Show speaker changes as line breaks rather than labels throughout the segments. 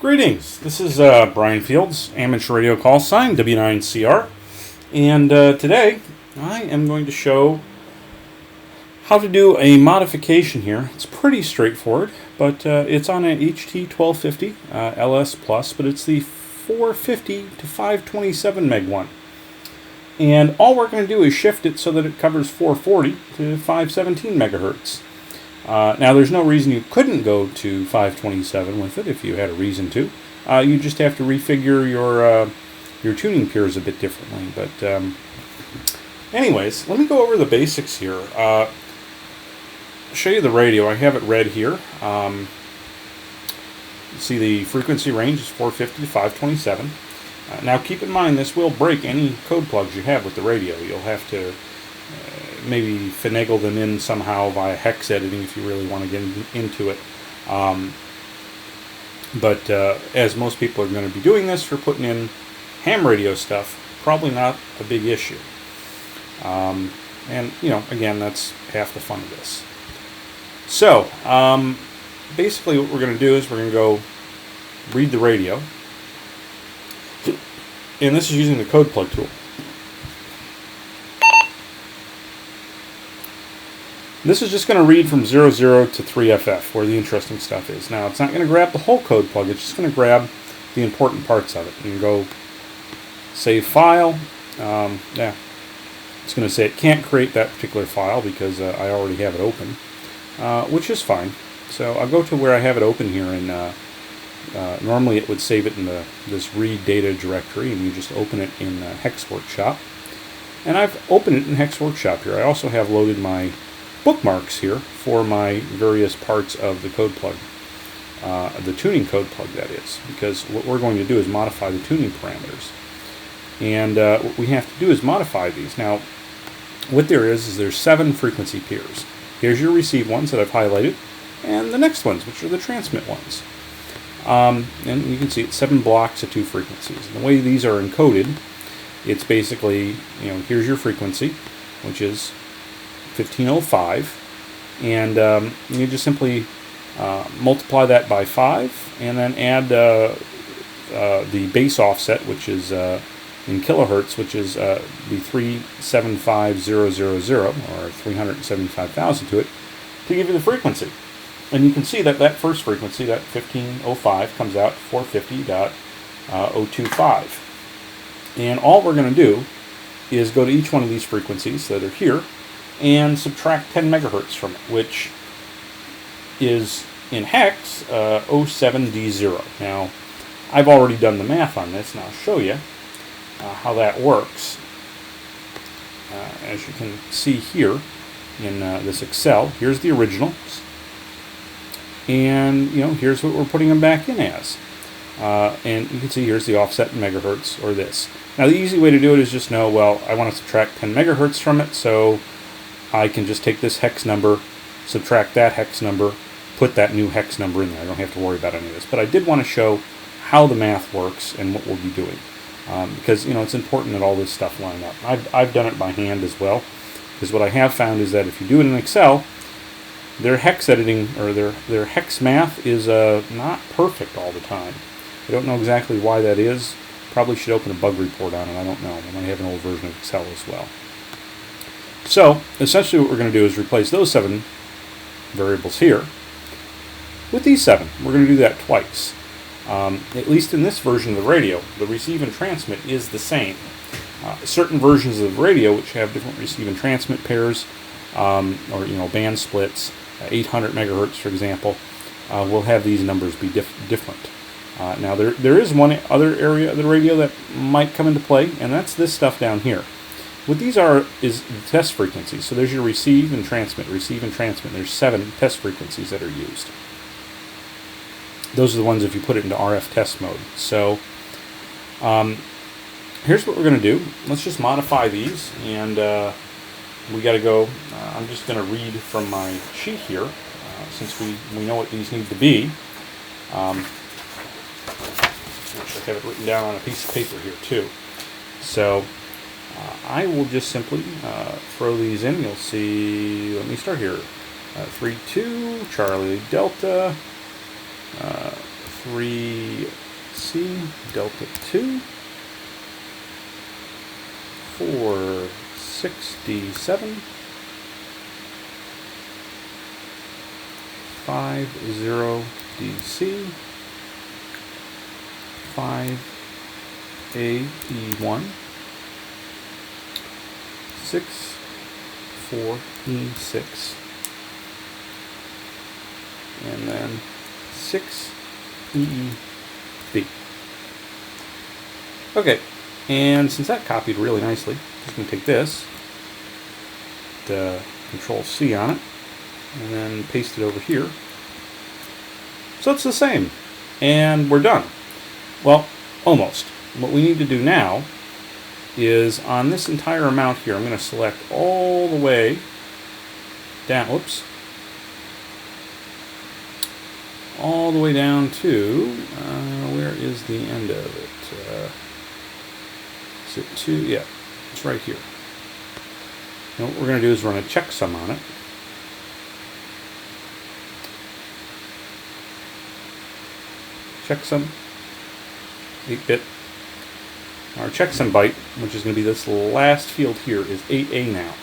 Greetings, this is Brian Fields, amateur radio call sign W9CR, and today I am going to show how to do a modification here. It's pretty straightforward, but it's on an HT1250 LS Plus, but it's the 450 to 527 meg one. And all we're going to do is shift it so that it covers 440 to 517 megahertz. Now, there's no reason you couldn't go to 527 with it if you had a reason to. You just have to refigure your tuning piers a bit differently. But anyways, let me go over the basics here. Show you the radio. I have it read here. See the frequency range is 450 to 527. Now, keep in mind this will break any code plugs you have with the radio. You'll have to maybe finagle them in somehow via hex editing if you really want to get into it. But as most people are going to be doing this for putting in ham radio stuff, probably not a big issue. And, you know, again, that's half the fun of this. So, basically what we're going to do is we're going to go read the radio. And this is using the code plug tool. This is just going to read from 00 to 3FF, where the interesting stuff is. Now, it's not going to grab the whole code plug, it's just going to grab the important parts of it. You can go save file. Yeah, it's going to say it can't create that particular file because I already have it open, which is fine. So I'll go to where I have it open here, and normally it would save it in this read data directory, and you just open it in Hex Workshop. And I've opened it in Hex Workshop here. I also have loaded my bookmarks here for my various parts of the code plug, the tuning code plug, that is, because what we're going to do is modify the tuning parameters. And what we have to do is modify these. Now, what there is there's 7 frequency piers. Here's your receive ones that I've highlighted, and the next ones, which are the transmit ones. And you can see it's 7 blocks of 2 frequencies. And the way these are encoded, it's basically, you know, here's your frequency, which is 1505, and you just simply multiply that by 5, and then add the base offset, which is in kilohertz, which is the 375000 or 375,000 to it, to give you the frequency. And you can see that that first frequency, that 1505, comes out 450.025. And all we're going to do is go to each one of these frequencies that are here and subtract 10 megahertz from it, which is in hex 07D0. Now, I've already done the math on this, and I'll show you how that works. As you can see here in this Excel, here's the originals, and you know, here's what we're putting them back in as. And you can see here's the offset in megahertz, or this. Now, the easy way to do it is just know, well, I want to subtract 10 megahertz from it, so I can just take this hex number, subtract that hex number, put that new hex number in there. I don't have to worry about any of this. But I did want to show how the math works and what we'll be doing. Because, you know, it's important that all this stuff line up. I've done it by hand as well. Because what I have found is that if you do it in Excel, their hex editing, or their hex math is not perfect all the time. I don't know exactly why that is. Probably should open a bug report on it. I don't know. I might have an old version of Excel as well. So, essentially what we're going to do is replace those 7 variables here with these 7. We're going to do that twice. At least in this version of the radio, the receive and transmit is the same. Certain versions of the radio, which have different receive and transmit pairs, or, you know, band splits, 800 megahertz, for example, will have these numbers be different. Now, there is one other area of the radio that might come into play, and that's this stuff down here. What these are is the test frequencies. So there's your receive and transmit, receive and transmit. There's 7 test frequencies that are used. Those are the ones if you put it into RF test mode. So here's what we're going to do. Let's just modify these, and we got to go. I'm just going to read from my sheet here, since we know what these need to be. Which I have it written down on a piece of paper here too. So I will just simply throw these in. You'll see, let me start here. 3, 2, Charlie Delta, 3C delta 2, 467, 50DC, 5AE1, 64E6, and then 6EB. Okay, and since that copied really nicely, I'm just going to take this, Control C on it, and then paste it over here. So it's the same, and we're done. Well, almost. What we need to do now is on this entire amount here, I'm going to select all the way down, whoops, all the way down to, where is the end of it? Is it 2? Yeah, it's right here. And what we're going to do is run a checksum on it. Checksum, 8-bit. Our checksum byte, which is going to be this last field here, is 8A now.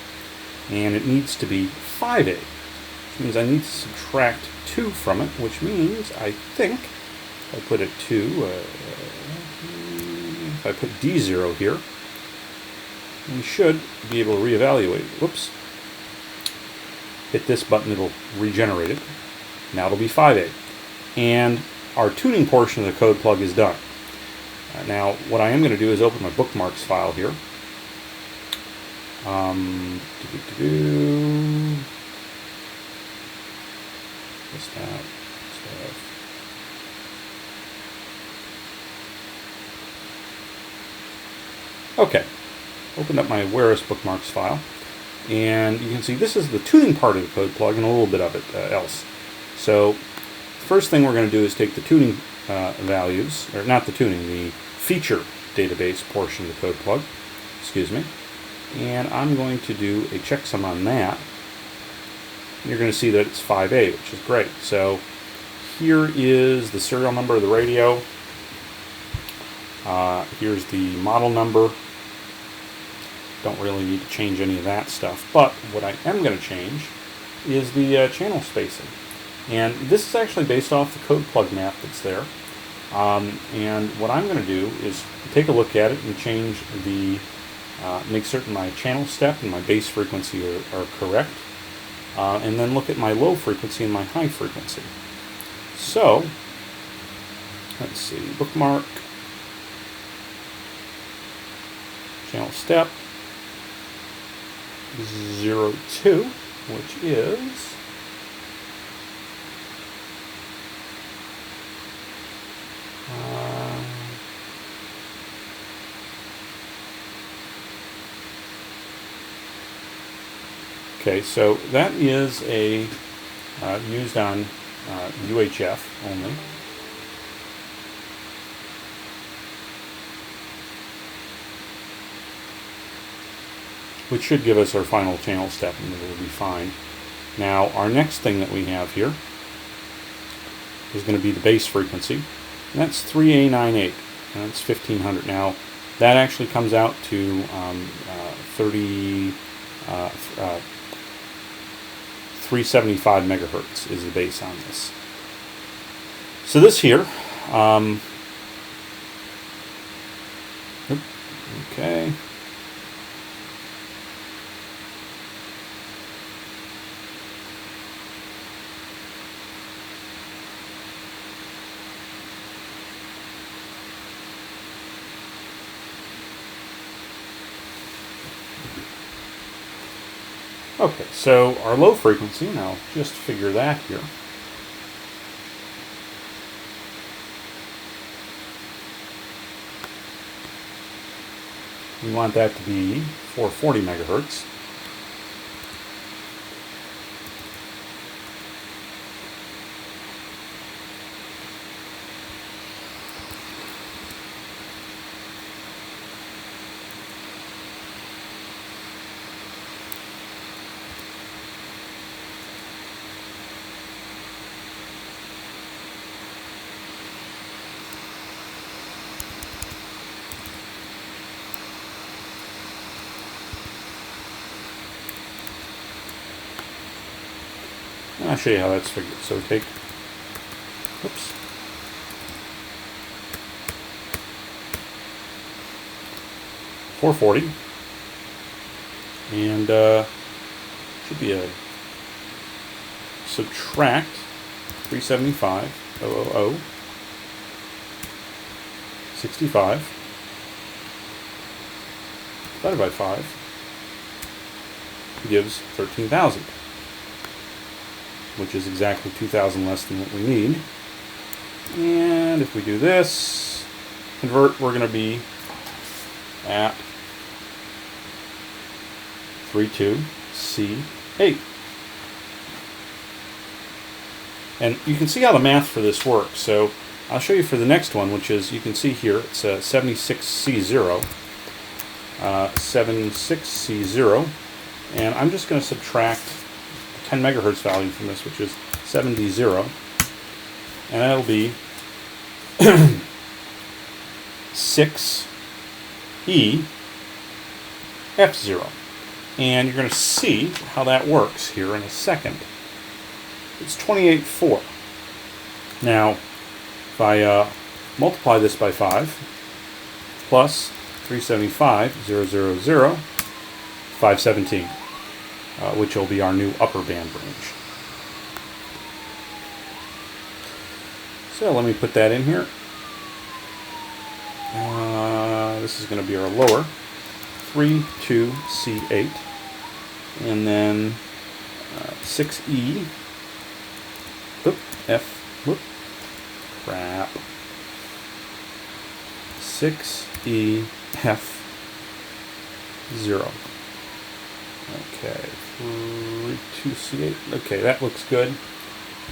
And it needs to be 5A, which means I need to subtract 2 from it, which means I think if I put a 2, if I put D0 here, we should be able to reevaluate. Whoops. Hit this button, it'll regenerate it. Now it'll be 5A. And our tuning portion of the code plug is done. Now, what I am going to do is open my bookmarks file here. Just that stuff. Okay, open up my waris bookmarks file, and you can see this is the tuning part of the code plug and a little bit of it else. So, first thing we're going to do is take the tuning values, or not the tuning, the feature database portion of the code plug, excuse me, and I'm going to do a checksum on that. You're going to see that it's 5A, which is great. So here is the serial number of the radio. Here's the model number. Don't really need to change any of that stuff, but what I am going to change is the channel spacing. And this is actually based off the code plug map that's there. And what I'm going to do is take a look at it and change the, make certain my channel step and my base frequency are correct. And then look at my low frequency and my high frequency. So, let's see, bookmark, channel step, 02, which is okay, so that is a used on UHF only. Which should give us our final channel step, and it will be fine. Now, our next thing that we have here is going to be the base frequency, and that's 3A98, and that's 1500. Now, that actually comes out to 375 megahertz is the base on this. So this here, okay. Okay, so our low frequency, and I'll just figure that here. We want that to be 440 megahertz. I'll show you how that's figured. So take, oops, $440, and should be a subtract 375,000, 65 divided by 5 gives 13,000, which is exactly 2,000 less than what we need. And if we do this, convert, we're going to be at 32C8. And you can see how the math for this works. So I'll show you for the next one, which is, you can see here, it's 76C0. 76C0. And I'm just going to subtract 10 megahertz value from this, which is 7D0. And that'll be 6E-F0. And you're going to see how that works here in a second. It's 28.4. Now, if I multiply this by 5, plus 375,000, 517, which will be our new upper band range. So let me put that in here. This is going to be our lower, 32C8, and then 6E, whoop, F, whoop, crap, 6E-F0. Okay, 32C8. Okay, that looks good.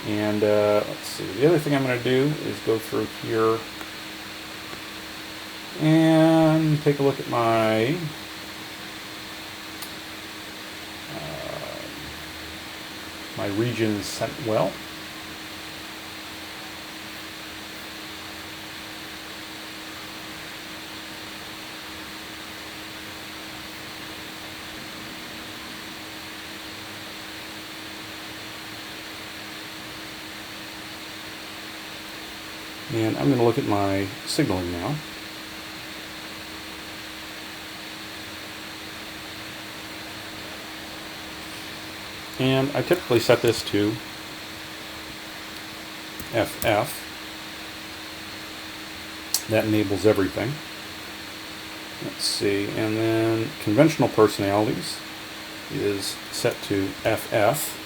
And let's see, the other thing I'm going to do is go through here and take a look at my my regions sent well. And I'm going to look at my signaling now. And I typically set this to FF. That enables everything. Let's see, and then conventional personalities is set to FF,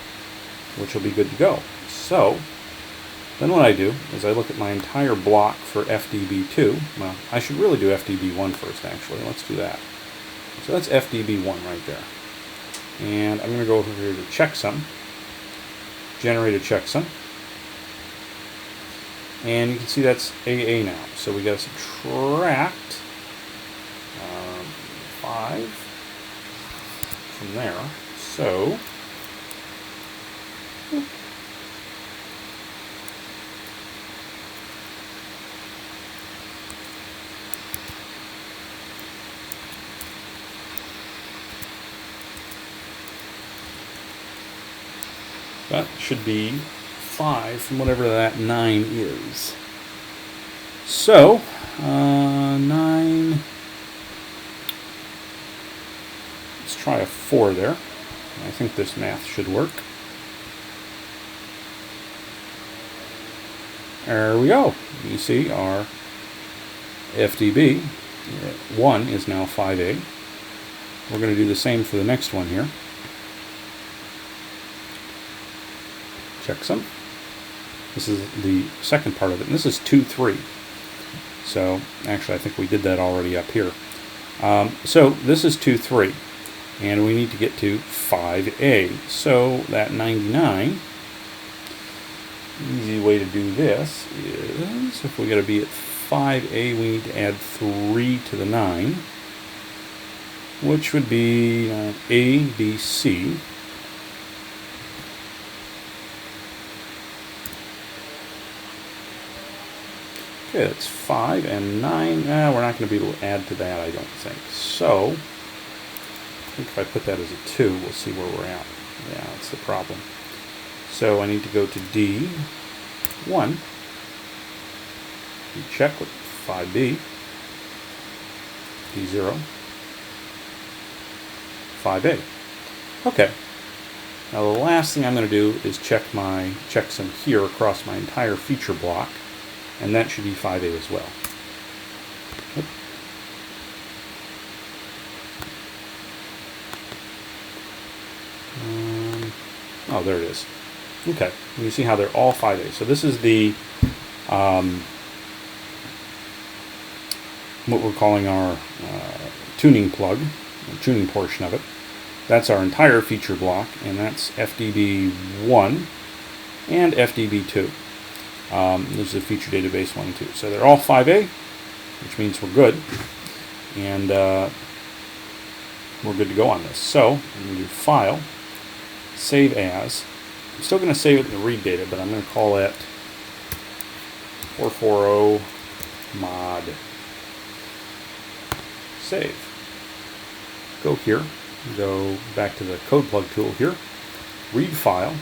which will be good to go. So then what I do is I look at my entire block for FDB2. Well, I should really do FDB1 first, actually. Let's do that. So that's FDB1 right there. And I'm going to go over here to checksum, generate a checksum. And you can see that's AA now. So we got to subtract 5 from there. So that should be 5 from whatever that 9 is. So, 9, let's try a 4 there. I think this math should work. There we go. You see our FDB 1 is now 5A. We're going to do the same for the next one here. Checksum. This is the second part of it, and this is 2-3. So actually I think we did that already up here. So this is 2-3, and we need to get to 5A. So that 99, easy way to do this is, if we're going to be at 5A, we need to add 3 to the 9, which would be A, B, C. Okay, that's 5 and 9. We're not going to be able to add to that, I don't think. So, I think if I put that as a 2, we'll see where we're at. Yeah, that's the problem. So I need to go to D1, check with 5B, D0, 5A. Okay. Now the last thing I'm going to do is check my checksum here across my entire feature block, and that should be 5A as well. Oop. Oh, there it is. Okay, and you see how they're all 5A. So this is the what we're calling our tuning plug, the tuning portion of it. That's our entire feature block, and that's FDB1 and FDB2. This is the feature database 1 and 2. So they're all 5A, which means we're good, and we're good to go on this. So I'm going to do File, Save As. I'm still going to save it in the read data, but I'm going to call it 440 mod. Save. Go here. Go back to the code plug tool here. Read file.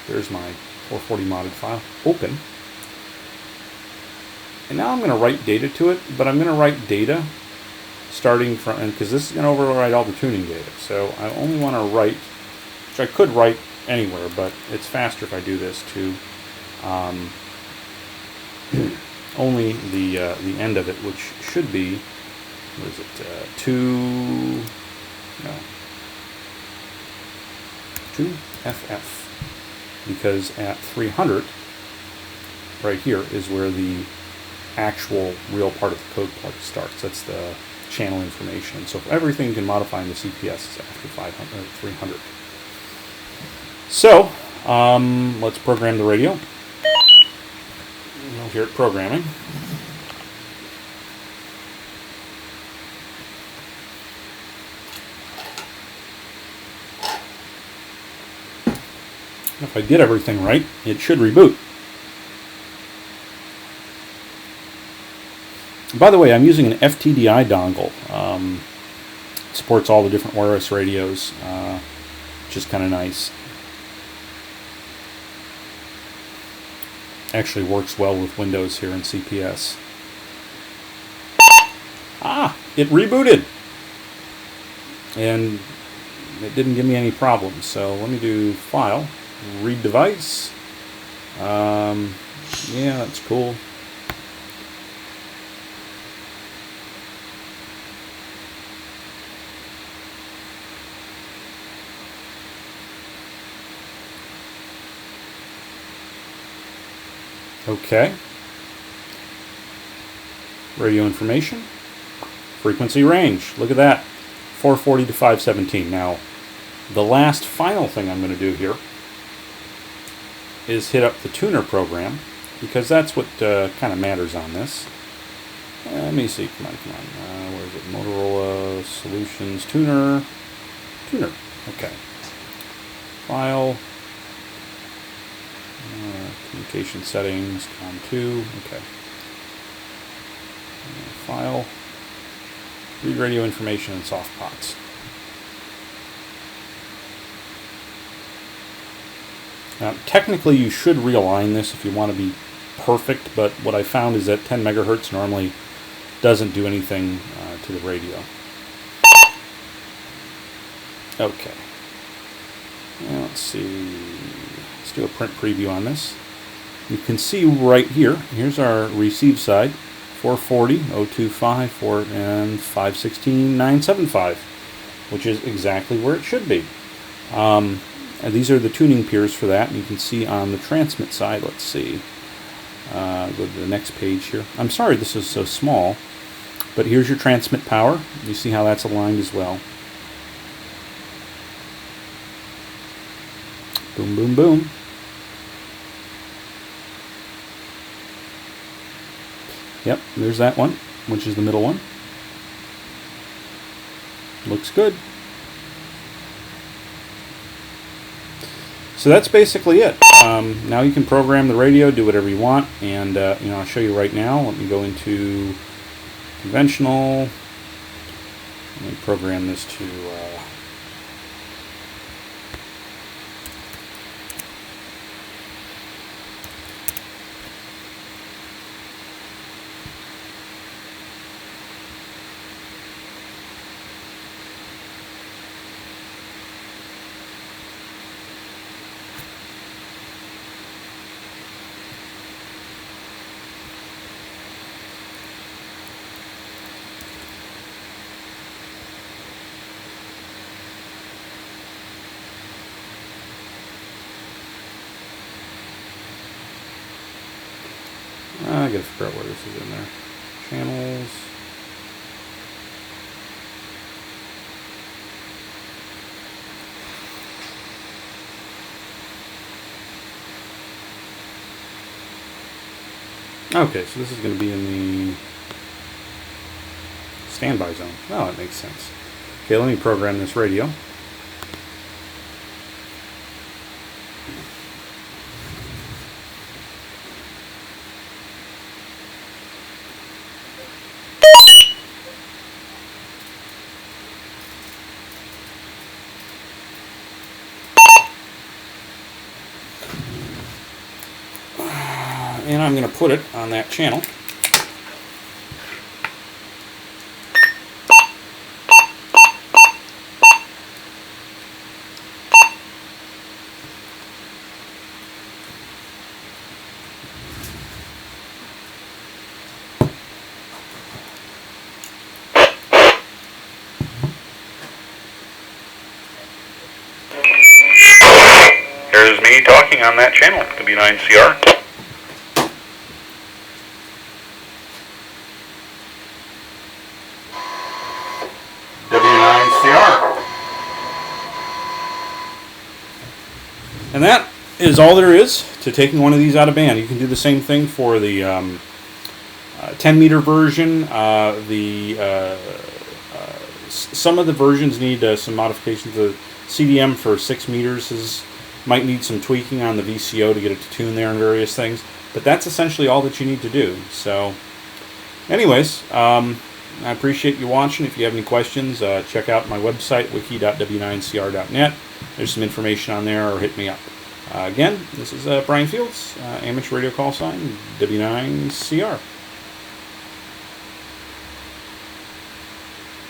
There's my 440 modded file. Open. And now I'm going to write data to it, but I'm going to write data starting from, because this is going to override all the tuning data. So I only want to write, which I could write anywhere, but it's faster if I do this to only the end of it, which should be, what is it, 2FF, because at 300 right here is where the actual real part of the code plug starts. That's the channel information. So everything you can modify in the CPS is after 300. So let's program the radio. We'll hear it programming. If I did everything right, it should reboot. By the way, I'm using an FTDI dongle. It supports all the different waris radios, which is kind of nice. Actually works well with Windows here in CPS. Ah, it rebooted! And it didn't give me any problems. So let me do File, Read Device. Yeah, that's cool. Okay. Radio information. Frequency range. Look at that. 440 to 517. Now, the last final thing I'm going to do here is hit up the tuner program, because that's what kind of matters on this. Let me see. Come on. Where is it? Motorola Solutions Tuner. Okay. File. Communication settings, COM2, okay. File, read radio information and soft pots. Now, technically you should realign this if you want to be perfect, but what I found is that 10 megahertz normally doesn't do anything to the radio. Okay. Now, let's see. Let's do a print preview on this. You can see right here, here's our receive side, 440, 025, 4, and 516, 975, which is exactly where it should be. And these are the tuning piers for that, and you can see on the transmit side, let's see, go to the next page here. I'm sorry this is so small, but here's your transmit power. You see how that's aligned as well. Boom, boom, boom. Yep, there's that one, which is the middle one. Looks good. So that's basically it. Now you can program the radio, do whatever you want, and I'll show you right now. Let me go into conventional. Let me program this to I gotta figure out where this is in there. Channels. Okay, so this is going to be in the standby zone. Oh, that makes sense. Okay, let me program this radio. And I'm going to put it on that channel.
Here's me talking on that channel, W9CR. W9CR.
And that is all there is to taking one of these out of band. You can do the same thing for the 10 meter version. Some of the versions need some modifications. The CDM for 6 meters might need some tweaking on the VCO to get it to tune there and various things. But that's essentially all that you need to do. So, anyways, I appreciate you watching. If you have any questions, check out my website, wiki.w9cr.net. There's some information on there, or hit me up. Again, this is Brian Fields, amateur radio call sign, W9CR.